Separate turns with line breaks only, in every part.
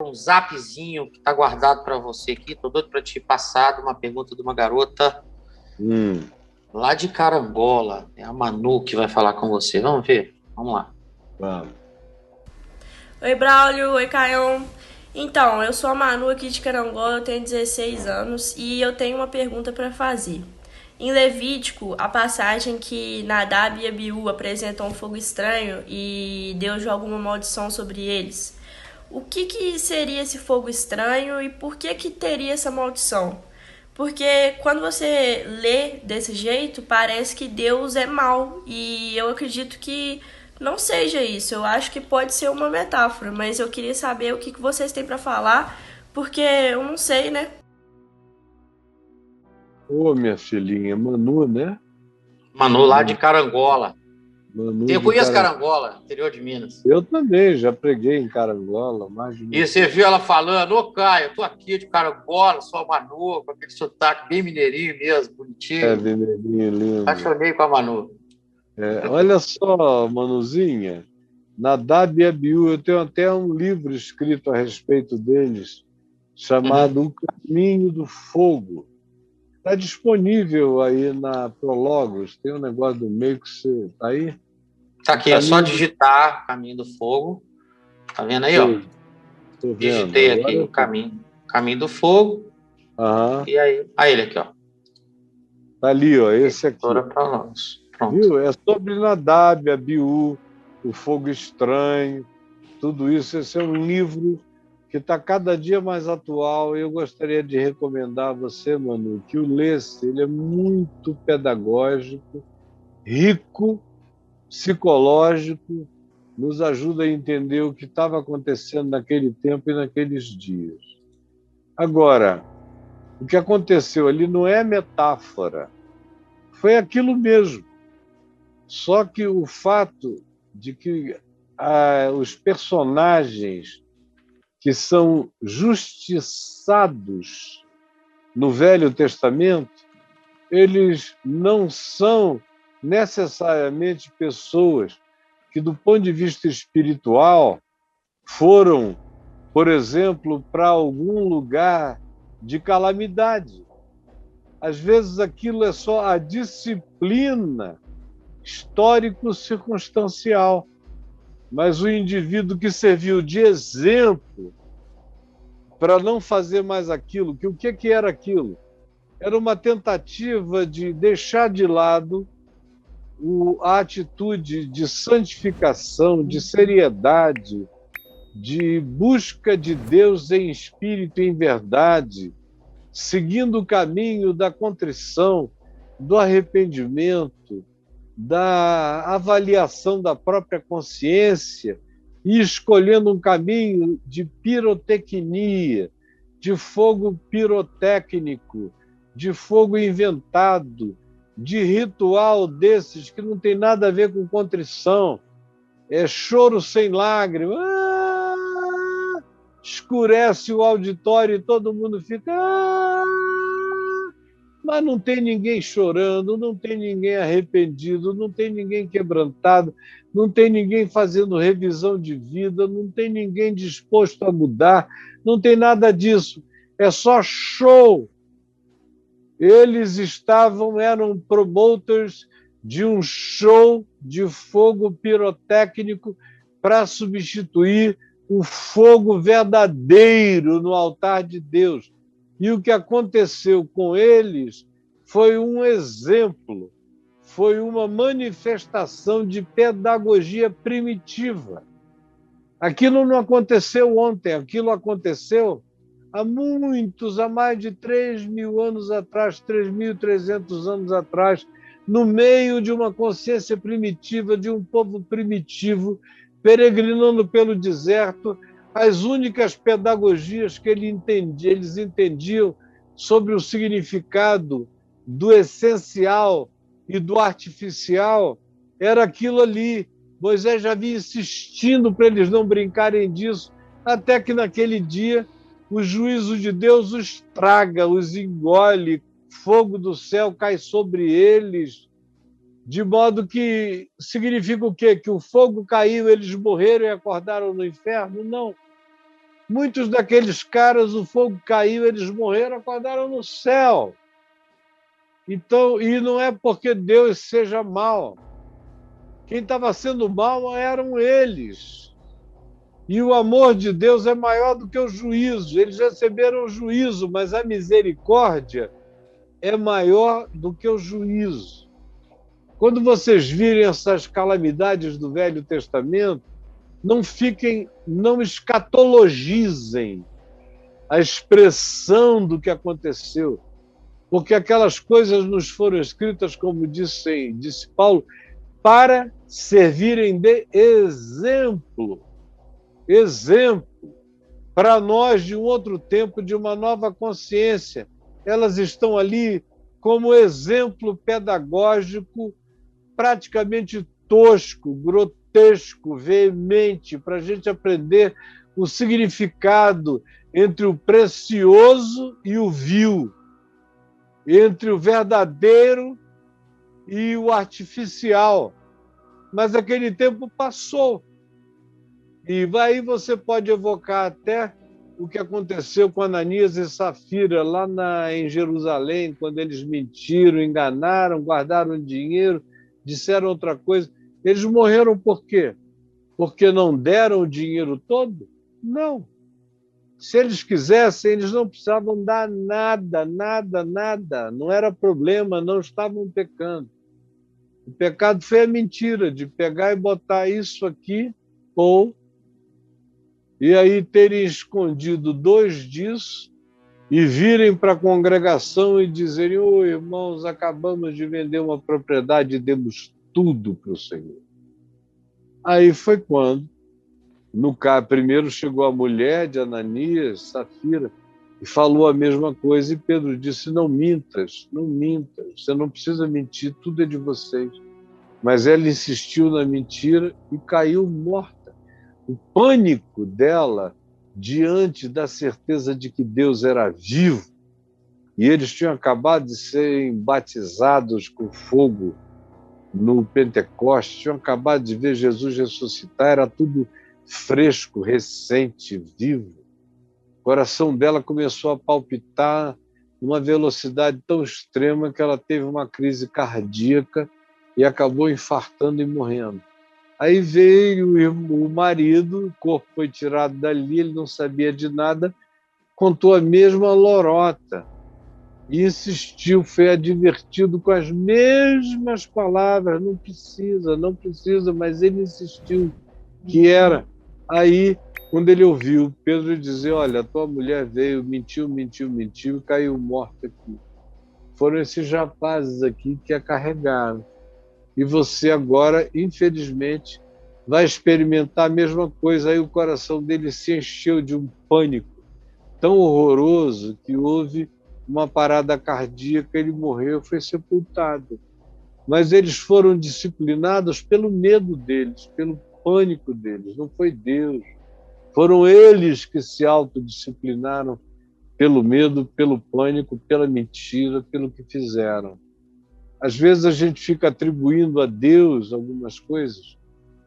um zapzinho que está guardado para você aqui. Tô doido para te passar uma pergunta de uma garota
Hum,
lá de Carangola. É a Manu que vai falar com você. Vamos ver? Vamos lá.
vamos.
Oi, Braulio. Oi, Caião. Então, eu sou a Manu aqui de Carangola, eu tenho 16 anos e eu tenho uma pergunta para fazer. Em Levítico, a passagem que Nadab e Abiú apresentam um fogo estranho e Deus joga uma maldição sobre eles. O que seria esse fogo estranho e por que teria essa maldição? Porque quando você lê desse jeito, parece que Deus é mau. E eu acredito que não seja isso. Eu acho que pode ser uma metáfora, mas eu queria saber o que vocês têm para falar, porque eu não sei, né?
Ô, minha filhinha, Manu, né?
Manu lá de
Manu,
Carangola.
Manu
Eu
de
conheço
Carangola.
Carangola, interior de Minas.
Eu também já preguei em Carangola mais de uma
E você
vez.
viu ela falando: ô Caio, eu tô aqui de Carangola, sou a Manu, com aquele sotaque bem mineirinho mesmo,
É,
bonitinho.
vermelhinho lindo.
Apaixonei com a Manu.
É, olha só, Manuzinha, Nadab e Abiú, eu tenho até um livro escrito a respeito deles, chamado
Uhum.
O Caminho do Fogo. Está disponível aí na Prologos, tem um negócio do meio que você... Está aí?
Tá
O
aqui, é só
Caminho do
digitar Caminho do Fogo. Tá vendo aí, ó?
Fogo. Estou vendo,
Digitei aqui
agora
o Caminho do Fogo.
aham.
E aí, ele aqui, ó.
Tá ali, ó, esse aqui.
Editora Paulus. Pronto.
Viu? É sobre Nadab, Abiú, o fogo estranho, tudo isso. Esse é um livro que está cada dia mais atual. Eu gostaria de recomendar a você, Manu, que o lesse. Ele é muito pedagógico, rico, psicológico, nos ajuda a entender o que estava acontecendo naquele tempo e naqueles dias. Agora, o que aconteceu ali não é metáfora, foi aquilo mesmo. Só que o fato de que os personagens que são justiçados no Velho Testamento, eles não são necessariamente pessoas que, do ponto de vista espiritual, foram, por exemplo, para algum lugar de calamidade. Às vezes aquilo é só a disciplina histórico-circunstancial, mas o indivíduo que serviu de exemplo para não fazer mais aquilo, que o que era aquilo? Era uma tentativa de deixar de lado a atitude de santificação, de seriedade, de busca de Deus em espírito e em verdade, seguindo o caminho da contrição, do arrependimento, da avaliação da própria consciência e escolhendo um caminho de pirotecnia, de fogo pirotécnico, de fogo inventado, de ritual desses que não tem nada a ver com contrição, é choro sem lágrimas, escurece o auditório e todo mundo fica... Mas não tem ninguém chorando, não tem ninguém arrependido, não tem ninguém quebrantado, não tem ninguém fazendo revisão de vida, não tem ninguém disposto a mudar, não tem nada disso. É só show. Eles eram promoters de um show de fogo pirotécnico para substituir o fogo verdadeiro no altar de Deus. E o que aconteceu com eles foi um exemplo, foi uma manifestação de pedagogia primitiva. Aquilo não aconteceu ontem, aquilo aconteceu há mais de 3.000 anos atrás, 3.300 anos atrás, no meio de uma consciência primitiva, de um povo primitivo, peregrinando pelo deserto, as únicas pedagogias que eles entendiam sobre o significado do essencial e do artificial era aquilo ali. Moisés já vinha insistindo para eles não brincarem disso, até que naquele dia o juízo de Deus os traga, os engole, fogo do céu cai sobre eles, de modo que significa o quê? Que o fogo caiu, eles morreram e acordaram no inferno? Não. Muitos daqueles caras, o fogo caiu, eles morreram, acordaram no céu. Então, e não é porque Deus seja mau. Quem estava sendo mau eram eles. E o amor de Deus é maior do que o juízo. Eles receberam o juízo, mas a misericórdia é maior do que o juízo. Quando vocês virem essas calamidades do Velho Testamento, não escatologizem a expressão do que aconteceu, porque aquelas coisas nos foram escritas, como disse Paulo, para servirem de exemplo para nós de um outro tempo, de uma nova consciência. Elas estão ali como exemplo pedagógico praticamente tosco, grotesco, veemente, para a gente aprender o significado entre o precioso e o vil, entre o verdadeiro e o artificial. Mas aquele tempo passou. E aí você pode evocar até o que aconteceu com Ananias e Safira lá em Jerusalém, quando eles mentiram, enganaram, guardaram dinheiro, disseram outra coisa. Eles morreram por quê? Porque não deram o dinheiro todo? Não. Se eles quisessem, eles não precisavam dar nada. Não era problema, não estavam pecando. O pecado foi a mentira de pegar e botar isso aqui, e aí terem escondido 2 disso e virem para a congregação e dizerem: ô, irmãos, acabamos de vender uma propriedade e demos tudo para o Senhor. Aí foi quando, primeiro chegou a mulher de Ananias, Safira, e falou a mesma coisa, e Pedro disse: não mintas, você não precisa mentir, tudo é de vocês. Mas ela insistiu na mentira e caiu morta. O pânico dela diante da certeza de que Deus era vivo, e eles tinham acabado de serem batizados com fogo no Pentecostes, tinham acabado de ver Jesus ressuscitar, era tudo fresco, recente, vivo. O coração dela começou a palpitar numa velocidade tão extrema que ela teve uma crise cardíaca e acabou infartando e morrendo. Aí veio o marido, o corpo foi tirado dali, ele não sabia de nada, contou a mesma lorota e insistiu, foi advertido com as mesmas palavras: não precisa, mas ele insistiu que era. Aí, quando ele ouviu Pedro dizer: olha, a tua mulher veio, mentiu, e caiu morta aqui. Foram esses rapazes aqui que a carregaram. E você agora, infelizmente, vai experimentar a mesma coisa. Aí o coração dele se encheu de um pânico tão horroroso que houve uma parada cardíaca, ele morreu, foi sepultado. Mas eles foram disciplinados pelo medo deles, pelo pânico deles, não foi Deus. Foram eles que se autodisciplinaram pelo medo, pelo pânico, pela mentira, pelo que fizeram. Às vezes a gente fica atribuindo a Deus algumas coisas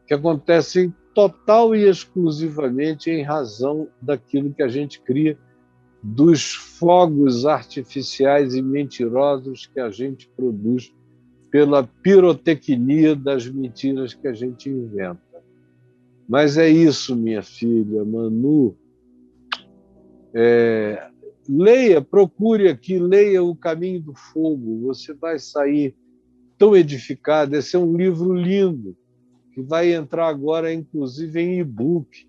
que acontecem total e exclusivamente em razão daquilo que a gente cria, dos fogos artificiais e mentirosos que a gente produz pela pirotecnia das mentiras que a gente inventa. Mas é isso, minha filha, Manu. Leia, procure aqui, leia O Caminho do Fogo, você vai sair tão edificado. Esse é um livro lindo, que vai entrar agora, inclusive, em e-book,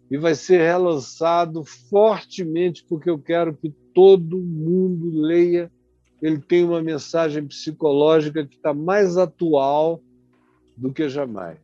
e vai ser relançado fortemente, porque eu quero que todo mundo leia. Ele tem uma mensagem psicológica que está mais atual do que jamais.